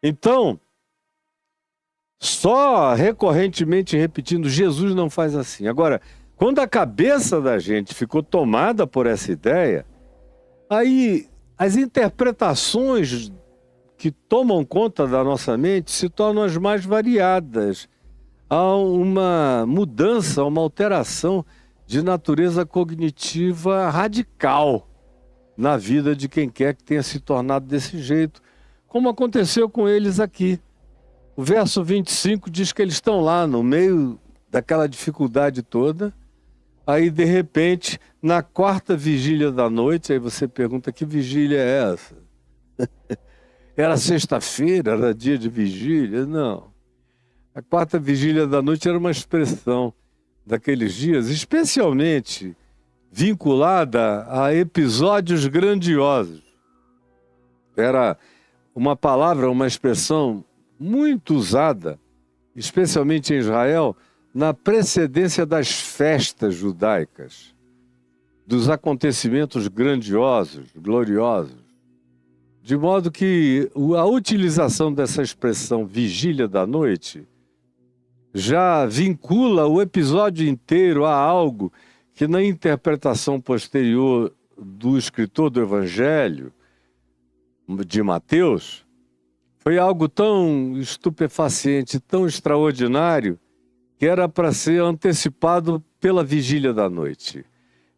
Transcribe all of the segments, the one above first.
Então, só recorrentemente repetindo, Jesus não faz assim. Agora, quando a cabeça da gente ficou tomada por essa ideia, aí as interpretações que tomam conta da nossa mente se tornam as mais variadas. Há uma mudança, uma alteração de natureza cognitiva radical na vida de quem quer que tenha se tornado desse jeito, como aconteceu com eles aqui. O verso 25 diz que eles estão lá no meio daquela dificuldade toda, aí de repente, na quarta vigília da noite, aí você pergunta, que vigília é essa? Era sexta-feira, era dia de vigília? Não. A quarta vigília da noite era uma expressão daqueles dias, especialmente vinculada a episódios grandiosos. Era uma palavra, uma expressão muito usada, especialmente em Israel, na precedência das festas judaicas, dos acontecimentos grandiosos, gloriosos. De modo que a utilização dessa expressão vigília da noite já vincula o episódio inteiro a algo que na interpretação posterior do escritor do Evangelho, de Mateus, foi algo tão estupefaciente, tão extraordinário, que era para ser antecipado pela vigília da noite.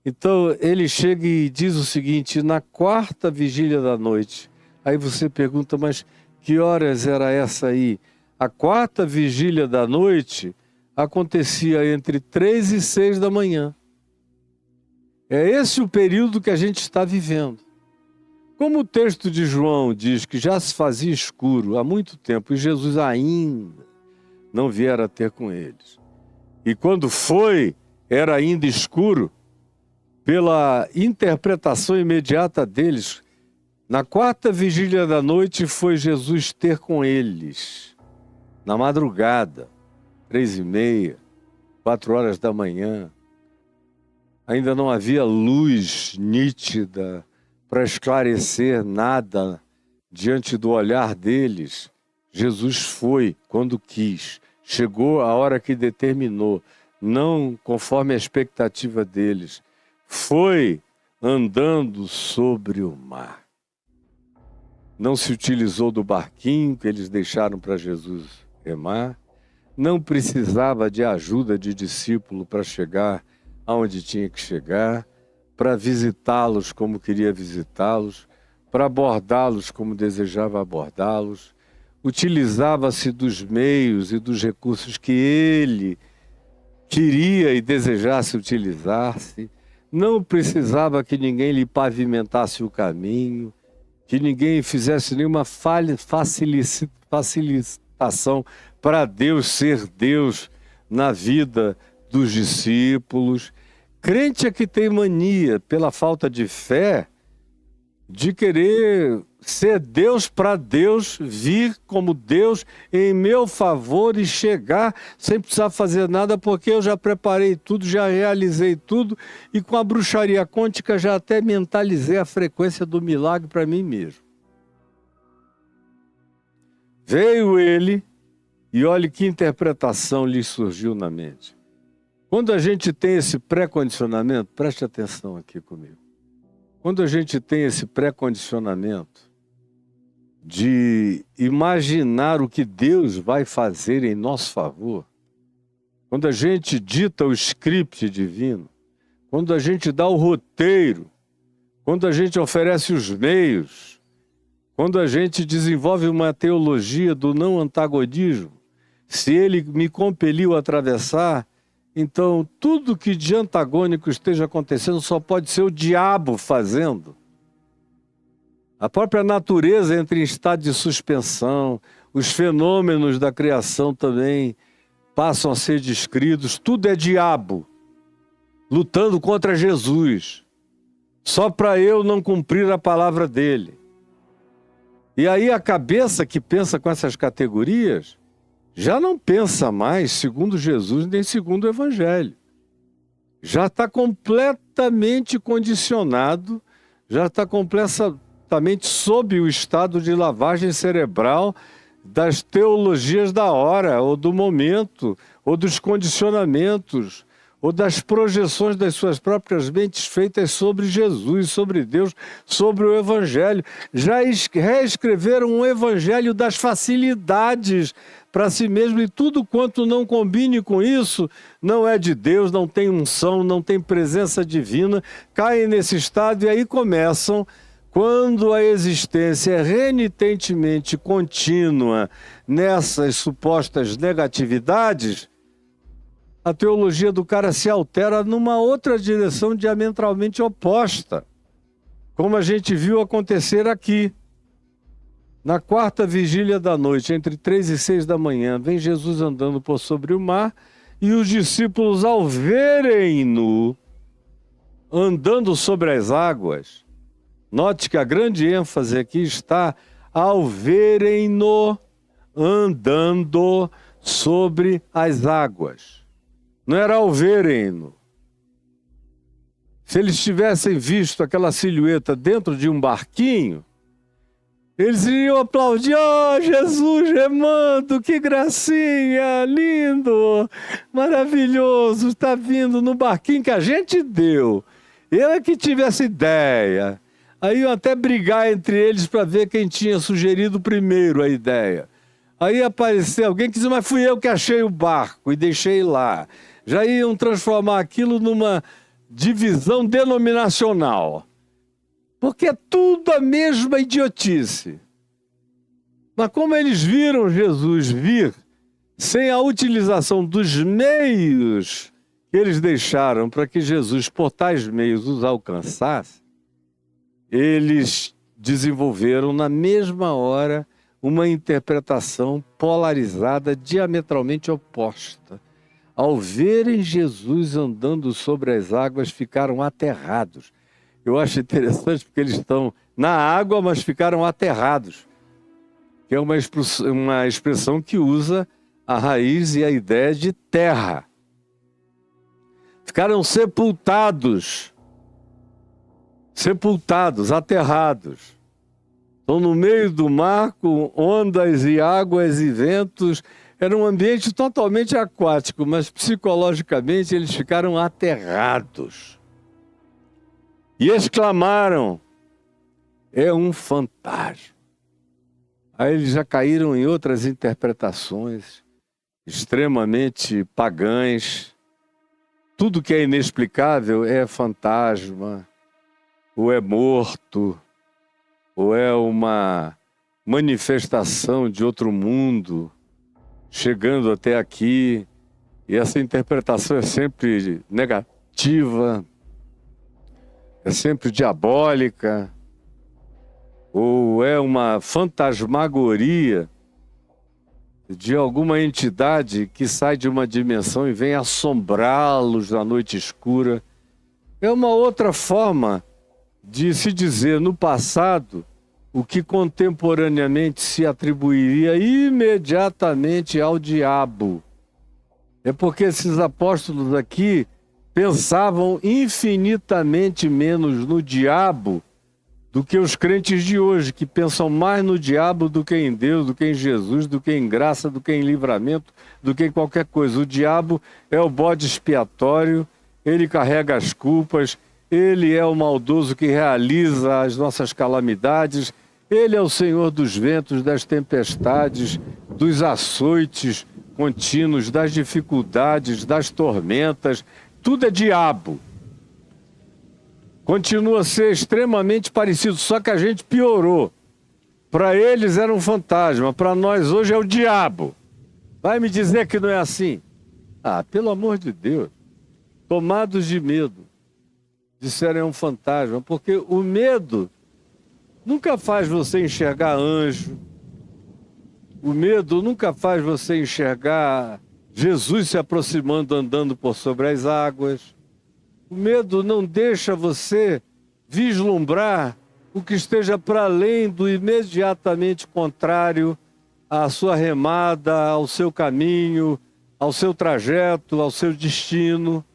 Então ele chega e diz o seguinte, na quarta vigília da noite. Aí você pergunta, mas que horas era essa aí? A quarta vigília da noite acontecia entre 3 e 6 da manhã. É esse o período que a gente está vivendo. Como o texto de João diz que já se fazia escuro há muito tempo e Jesus ainda não viera ter com eles. E quando foi, era ainda escuro, pela interpretação imediata deles, na quarta vigília da noite foi Jesus ter com eles, na madrugada, 3h30, 4 horas da manhã. Ainda não havia luz nítida para esclarecer nada diante do olhar deles. Jesus foi quando quis, chegou a hora que determinou, não conforme a expectativa deles. Foi andando sobre o mar. Não se utilizou do barquinho que eles deixaram para Jesus remar. Não precisava de ajuda de discípulo para chegar aonde tinha que chegar, para visitá-los como queria visitá-los, para abordá-los como desejava abordá-los. Utilizava-se dos meios e dos recursos que ele queria e desejasse utilizar-se. Não precisava que ninguém lhe pavimentasse o caminho, que ninguém fizesse nenhuma facilitação para Deus ser Deus na vida dos discípulos. Crente é que tem mania, pela falta de fé, de querer ser Deus para Deus, vir como Deus em meu favor e chegar sem precisar fazer nada, porque eu já preparei tudo, já realizei tudo e com a bruxaria quântica já até mentalizei a frequência do milagre para mim mesmo. Veio ele e olhe que interpretação lhe surgiu na mente. Quando a gente tem esse pré-condicionamento, preste atenção aqui comigo. Quando a gente tem esse pré-condicionamento de imaginar o que Deus vai fazer em nosso favor, quando a gente dita o script divino, quando a gente dá o roteiro, quando a gente oferece os meios, quando a gente desenvolve uma teologia do não antagonismo, se ele me compeliu a atravessar, então tudo que de antagônico esteja acontecendo só pode ser o diabo fazendo. A própria natureza entra em estado de suspensão, os fenômenos da criação também passam a ser descritos, tudo é diabo, lutando contra Jesus, só para eu não cumprir a palavra dele. E aí a cabeça que pensa com essas categorias já não pensa mais segundo Jesus nem segundo o Evangelho. Já está completamente condicionado, já está completamente sob o estado de lavagem cerebral das teologias da hora, ou do momento, ou dos condicionamentos, ou das projeções das suas próprias mentes feitas sobre Jesus, sobre Deus, sobre o Evangelho. Já reescreveram um Evangelho das facilidades para si mesmo, e tudo quanto não combine com isso não é de Deus, não tem unção, não tem presença divina, caem nesse estado e aí começam, quando a existência é renitentemente contínua nessas supostas negatividades, a teologia do cara se altera numa outra direção diametralmente oposta, como a gente viu acontecer aqui. Na quarta vigília da noite, entre 3 e 6 da manhã, vem Jesus andando por sobre o mar, e os discípulos, ao verem-no andando sobre as águas, note que a grande ênfase aqui está ao verem-no andando sobre as águas. Não era ao verem-no. Se eles tivessem visto aquela silhueta dentro de um barquinho, eles iriam aplaudir: oh, Jesus remando, que gracinha, lindo, maravilhoso, está vindo no barquinho que a gente deu. Eu é que tive essa ideia. Aí iam até brigar entre eles para ver quem tinha sugerido primeiro a ideia. Aí apareceu alguém que disse: mas fui eu que achei o barco e deixei lá. Já iam transformar aquilo numa divisão denominacional. Porque é tudo a mesma idiotice. Mas como eles viram Jesus vir sem a utilização dos meios que eles deixaram para que Jesus, por tais meios, os alcançasse, eles desenvolveram na mesma hora uma interpretação polarizada, diametralmente oposta. Ao verem Jesus andando sobre as águas, ficaram aterrados. Eu acho interessante porque eles estão na água, mas ficaram aterrados. Que é uma expressão que usa a raiz e a ideia de terra. Ficaram sepultados, aterrados. Estão no meio do mar com ondas e águas e ventos. Era um ambiente totalmente aquático, mas psicologicamente eles ficaram aterrados. E exclamaram: é um fantasma. Aí eles já caíram em outras interpretações extremamente pagãs. Tudo que é inexplicável é fantasma, ou é morto, ou é uma manifestação de outro mundo chegando até aqui. E essa interpretação é sempre negativa, é sempre diabólica, ou é uma fantasmagoria de alguma entidade que sai de uma dimensão e vem assombrá-los na noite escura. É uma outra forma de se dizer no passado o que contemporaneamente se atribuiria imediatamente ao diabo. É porque esses apóstolos aqui pensavam infinitamente menos no diabo do que os crentes de hoje, que pensam mais no diabo do que em Deus, do que em Jesus, do que em graça, do que em livramento, do que em qualquer coisa. O diabo é o bode expiatório, ele carrega as culpas, ele é o maldoso que realiza as nossas calamidades, ele é o Senhor dos ventos, das tempestades, dos açoites contínuos, das dificuldades, das tormentas. Tudo é diabo. Continua a ser extremamente parecido, só que a gente piorou. Para eles era um fantasma, para nós hoje é o diabo. Vai me dizer que não é assim? Ah, pelo amor de Deus. Tomados de medo, disseram é um fantasma, porque o medo nunca faz você enxergar anjo. O medo nunca faz você enxergar Jesus se aproximando, andando por sobre as águas. O medo não deixa você vislumbrar o que esteja para além do imediatamente contrário à sua remada, ao seu caminho, ao seu trajeto, ao seu destino.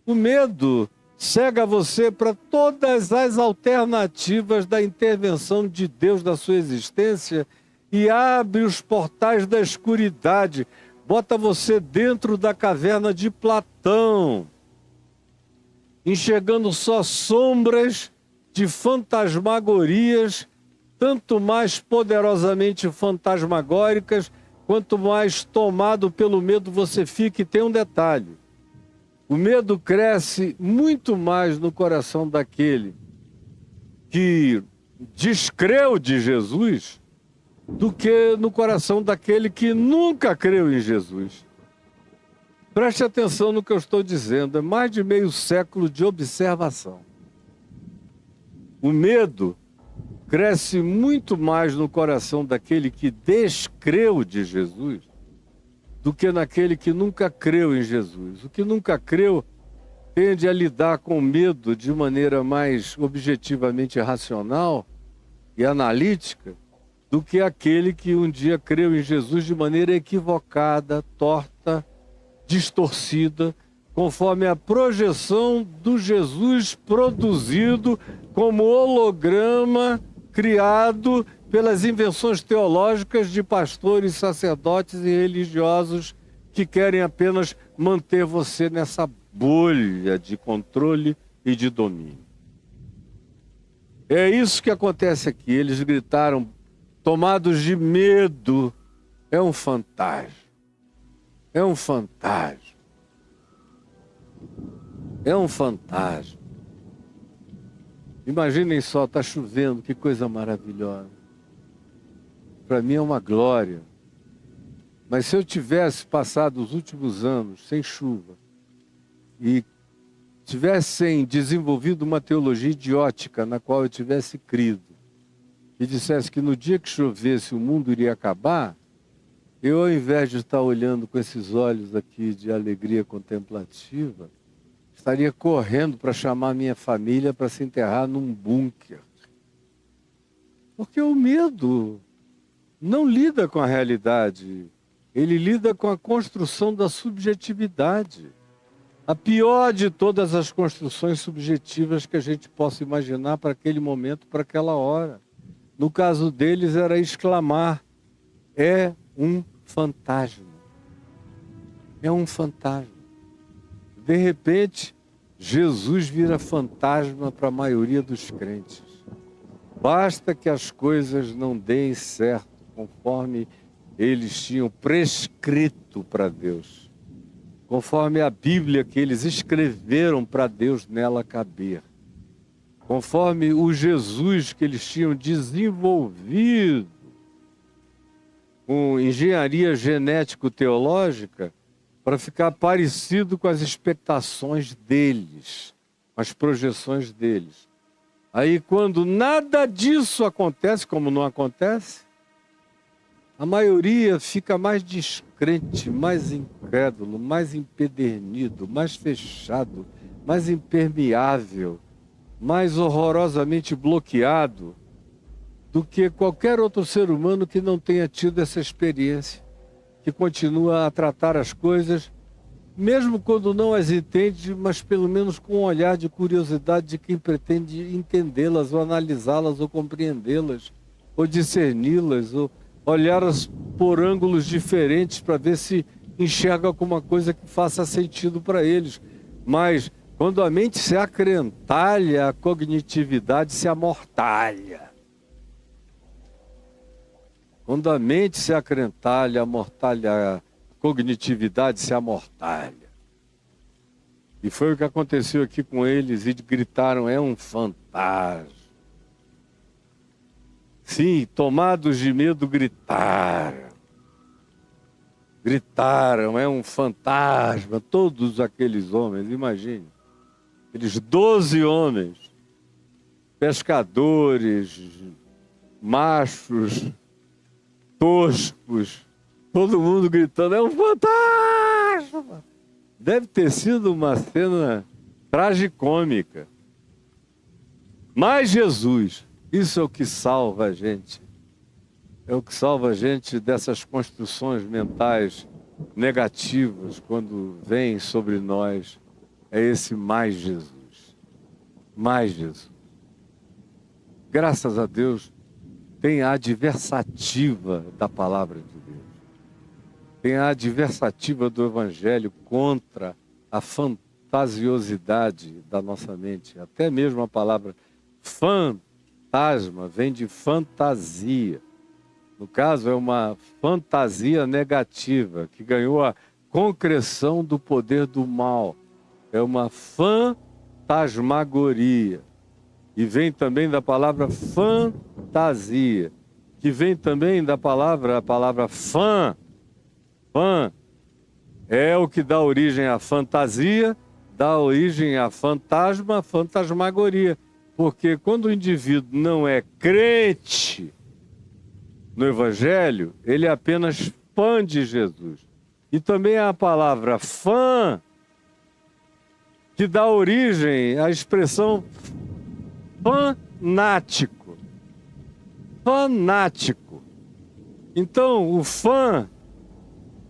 O medo cega você para todas as alternativas da intervenção de Deus na sua existência e abre os portais da escuridade, bota você dentro da caverna de Platão, enxergando só sombras de fantasmagorias, tanto mais poderosamente fantasmagóricas, quanto mais tomado pelo medo você fica. E tem um detalhe: o medo cresce muito mais no coração daquele que descreu de Jesus do que no coração daquele que nunca creu em Jesus. Preste atenção no que eu estou dizendo, é mais de meio século de observação. O medo cresce muito mais no coração daquele que descreu de Jesus do que naquele que nunca creu em Jesus. O que nunca creu tende a lidar com o medo de maneira mais objetivamente racional e analítica do que aquele que um dia creu em Jesus de maneira equivocada, torta, distorcida, conforme a projeção do Jesus produzido como holograma criado pelas invenções teológicas de pastores, sacerdotes e religiosos que querem apenas manter você nessa bolha de controle e de domínio. É isso que acontece aqui. Eles gritaram, tomados de medo: é um fantasma, é um fantasma, é um fantasma. Imaginem só, está chovendo, que coisa maravilhosa. Para mim é uma glória. Mas se eu tivesse passado os últimos anos sem chuva e tivessem desenvolvido uma teologia idiótica na qual eu tivesse crido e dissesse que no dia que chovesse o mundo iria acabar, eu, ao invés de estar olhando com esses olhos aqui de alegria contemplativa, estaria correndo para chamar minha família para se enterrar num bunker. Porque o medo não lida com a realidade, ele lida com a construção da subjetividade. A pior de todas as construções subjetivas que a gente possa imaginar para aquele momento, para aquela hora. No caso deles era exclamar: é um fantasma. É um fantasma. De repente, Jesus vira fantasma para a maioria dos crentes. Basta que as coisas não deem certo conforme eles tinham prescrito para Deus, conforme a Bíblia que eles escreveram para Deus nela caber, conforme o Jesus que eles tinham desenvolvido com engenharia genético-teológica para ficar parecido com as expectações deles, com as projeções deles. Aí, quando nada disso acontece, como não acontece, a maioria fica mais descrente, mais incrédulo, mais empedernido, mais fechado, mais impermeável, mais horrorosamente bloqueado do que qualquer outro ser humano que não tenha tido essa experiência, que continua a tratar as coisas, mesmo quando não as entende, mas pelo menos com um olhar de curiosidade de quem pretende entendê-las, ou analisá-las, ou compreendê-las, ou discerni-las, ou olhá-las por ângulos diferentes para ver se enxerga alguma coisa que faça sentido para eles. Mas quando a mente se acrentalha, a cognitividade se amortalha. Quando a mente se acrentalha, a cognitividade se amortalha. E foi o que aconteceu aqui com eles, e gritaram: é um fantasma. Sim, tomados de medo, gritaram. Gritaram: é um fantasma. Todos aqueles homens, imagine, aqueles 12 homens, pescadores, machos, toscos, todo mundo gritando: é um fantasma! Deve ter sido uma cena tragicômica. Mas Jesus, isso é o que salva a gente. É o que salva a gente dessas construções mentais negativas quando vêm sobre nós. É esse mais Jesus. Mais Jesus. Graças a Deus, tem a adversativa da palavra de Deus. Tem a adversativa do Evangelho contra a fantasiosidade da nossa mente. Até mesmo a palavra fantasma vem de fantasia. No caso, é uma fantasia negativa que ganhou a concreção do poder do mal. É uma fantasmagoria. E vem também da palavra fantasia, que vem também da palavra, a palavra fã. Fã é o que dá origem à fantasia, dá origem à fantasma, fantasmagoria. Porque quando o indivíduo não é crente no Evangelho, ele é apenas fã de Jesus. E também a palavra fã, que dá origem à expressão fanático. Fanático. Então, o fã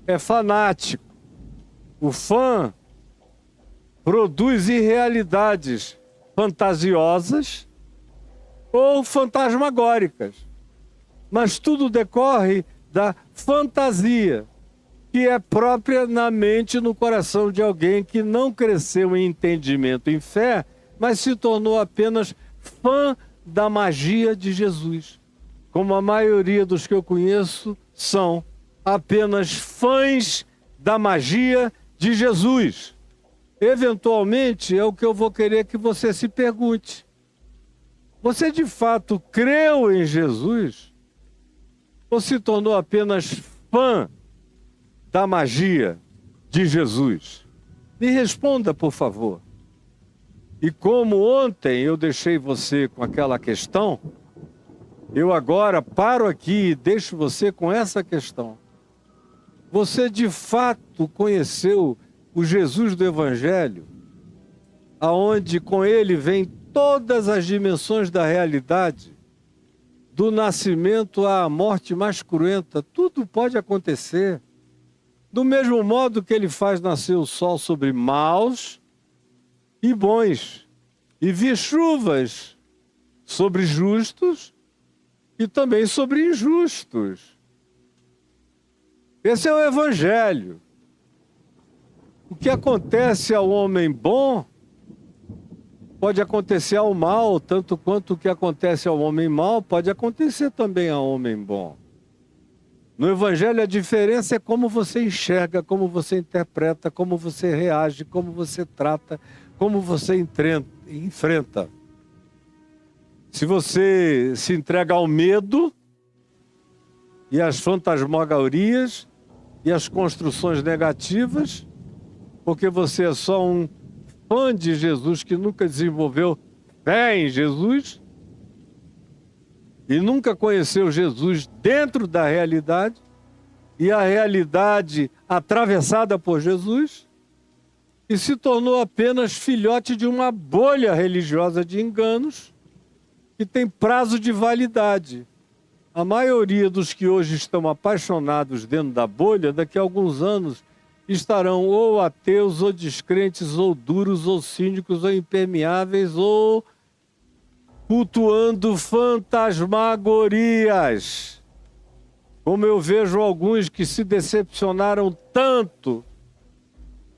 é fanático. O fã produz irrealidades fantasiosas ou fantasmagóricas. Mas tudo decorre da fantasia, que é própria na mente e no coração de alguém que não cresceu em entendimento, em fé, mas se tornou apenas fã da magia de Jesus. Como a maioria dos que eu conheço são apenas fãs da magia de Jesus. Eventualmente, é o que eu vou querer que você se pergunte. Você de fato creu em Jesus? Ou se tornou apenas fã da magia de Jesus? Me responda, por favor. E como ontem eu deixei você com aquela questão, eu agora paro aqui e deixo você com essa questão. Você de fato conheceu o Jesus do Evangelho, aonde com ele vem todas as dimensões da realidade, do nascimento à morte mais cruenta, tudo pode acontecer. Do mesmo modo que ele faz nascer o sol sobre maus e bons, e vi chuvas sobre justos e também sobre injustos. Esse é o Evangelho. O que acontece ao homem bom pode acontecer ao mal, tanto quanto o que acontece ao homem mau pode acontecer também ao homem bom. No Evangelho a diferença é como você enxerga, como você interpreta, como você reage, como você trata, como você enfrenta. Se você se entrega ao medo e às fantasmagorias e às construções negativas, porque você é só um fã de Jesus que nunca desenvolveu fé em Jesus e nunca conheceu Jesus dentro da realidade e a realidade atravessada por Jesus, e se tornou apenas filhote de uma bolha religiosa de enganos que tem prazo de validade. A maioria dos que hoje estão apaixonados dentro da bolha, daqui a alguns anos, estarão ou ateus, ou descrentes, ou duros, ou cínicos, ou impermeáveis, ou cultuando fantasmagorias. Como eu vejo alguns que se decepcionaram tanto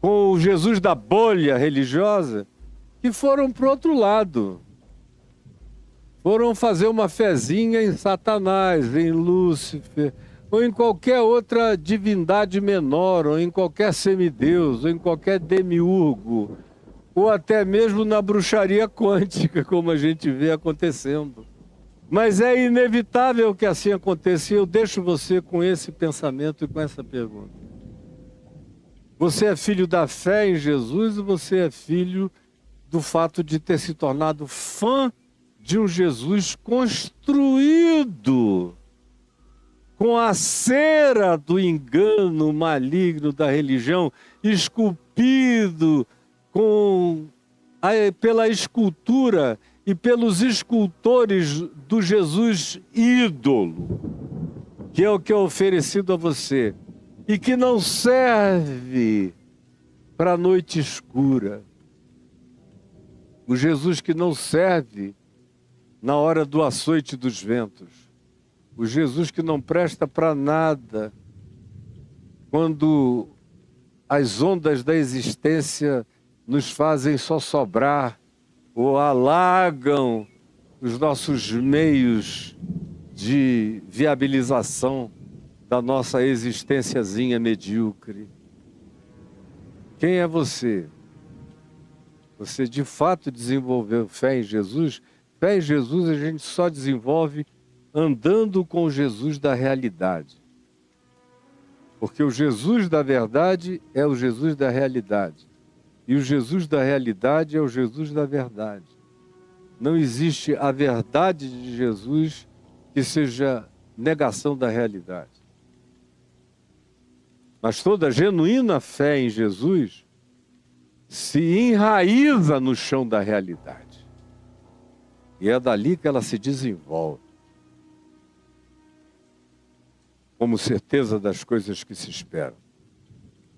com o Jesus da bolha religiosa, que foram para o outro lado. Foram fazer uma fezinha em Satanás, em Lúcifer, ou em qualquer outra divindade menor, ou em qualquer semideus, ou em qualquer demiurgo, ou até mesmo na bruxaria quântica, como a gente vê acontecendo. Mas é inevitável que assim aconteça, e eu deixo você com esse pensamento e com essa pergunta. Você é filho da fé em Jesus ou você é filho do fato de ter se tornado fã de um Jesus construído com a cera do engano maligno da religião, esculpido pela escultura e pelos escultores do Jesus ídolo, que é o que é oferecido a você, e que não serve para a noite escura. O Jesus que não serve na hora do açoite dos ventos. o Jesus que não presta para nada, quando as ondas da existência nos fazem só sobrar ou alagam os nossos meios de viabilização da nossa existenciazinha medíocre. Quem é você? Você de fato desenvolveu fé em Jesus? Fé em Jesus a gente só desenvolve andando com o Jesus da realidade. Porque o Jesus da verdade é o Jesus da realidade. E o Jesus da realidade é o Jesus da verdade. Não existe a verdade de Jesus que seja negação da realidade. Mas toda genuína fé em Jesus se enraiza no chão da realidade. E é dali que ela se desenvolve. Como certeza das coisas que se esperam.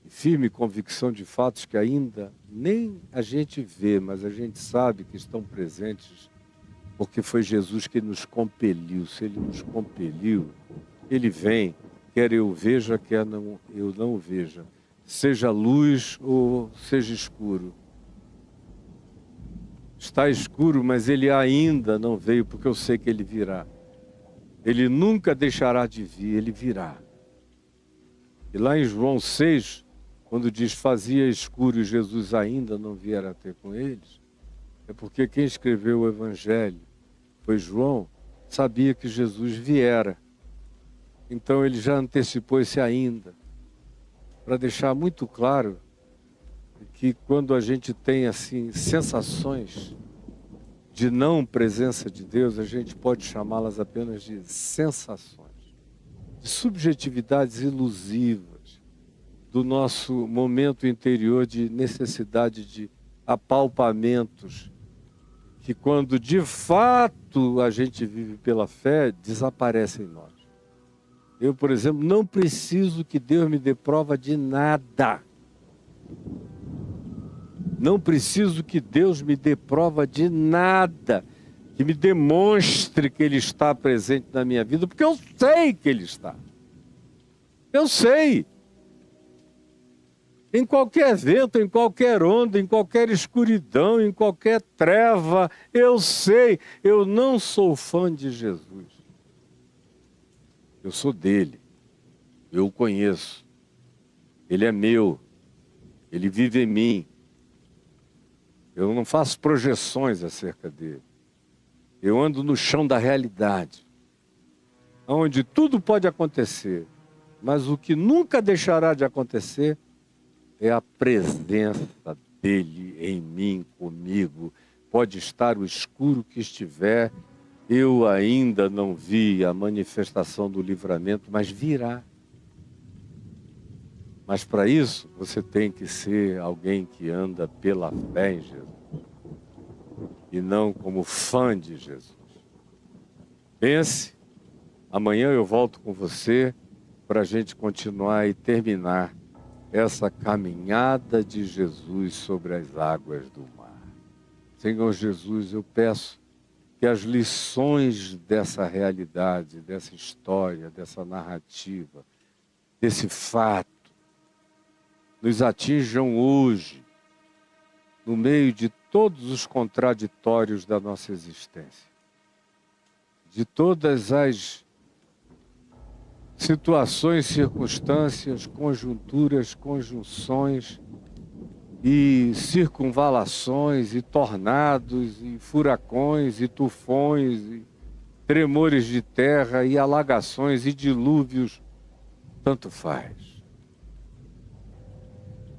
E firme convicção de fatos que ainda nem a gente vê, mas a gente sabe que estão presentes, porque foi Jesus que nos compeliu. Se Ele nos compeliu, Ele vem, quer eu veja, quer eu não veja. Seja luz ou seja escuro. Está escuro, mas Ele ainda não veio, porque eu sei que Ele virá. Ele nunca deixará de vir, Ele virá. E lá em João 6, quando diz fazia escuro e Jesus ainda não viera ter com eles, é porque quem escreveu o Evangelho foi João, sabia que Jesus viera. Então ele já antecipou esse ainda, para deixar muito claro que quando a gente tem assim sensações de não presença de Deus, a gente pode chamá-las apenas de sensações, de subjetividades ilusivas do nosso momento interior de necessidade de apalpamentos, que quando de fato a gente vive pela fé, desaparecem em nós. Eu, por exemplo, não preciso que Deus me dê prova de nada. Não preciso que Deus me dê prova de nada, que me demonstre que Ele está presente na minha vida, porque eu sei que Ele está. Eu sei. Em qualquer vento, em qualquer onda, em qualquer escuridão, em qualquer treva, eu sei. Eu não sou fã de Jesus. Eu sou dele. Eu o conheço. Ele é meu. Ele vive em mim. Eu não faço projeções acerca dele. Eu ando no chão da realidade, onde tudo pode acontecer, mas o que nunca deixará de acontecer é a presença dele em mim, comigo. Pode estar o escuro que estiver, eu ainda não vi a manifestação do livramento, mas virá. Mas para isso, você tem que ser alguém que anda pela fé em Jesus. E não como fã de Jesus. Pense, amanhã eu volto com você para a gente continuar e terminar essa caminhada de Jesus sobre as águas do mar. Senhor Jesus, eu peço que as lições dessa realidade, dessa história, dessa narrativa, desse fato, nos atinjam hoje, no meio de todos os contraditórios da nossa existência, de todas as situações, circunstâncias, conjunturas, conjunções e circunvalações e tornados e furacões e tufões e tremores de terra e alagações e dilúvios, tanto faz.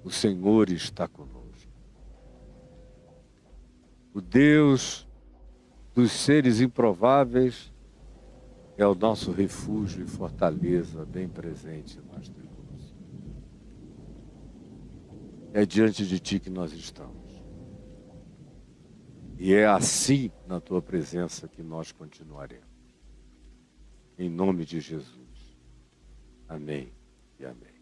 O Senhor está conosco. O Deus dos seres improváveis é o nosso refúgio e fortaleza bem presente nas tribulações. É diante de Ti que nós estamos. E é assim, na Tua presença, que nós continuaremos. Em nome de Jesus. Amém e amém.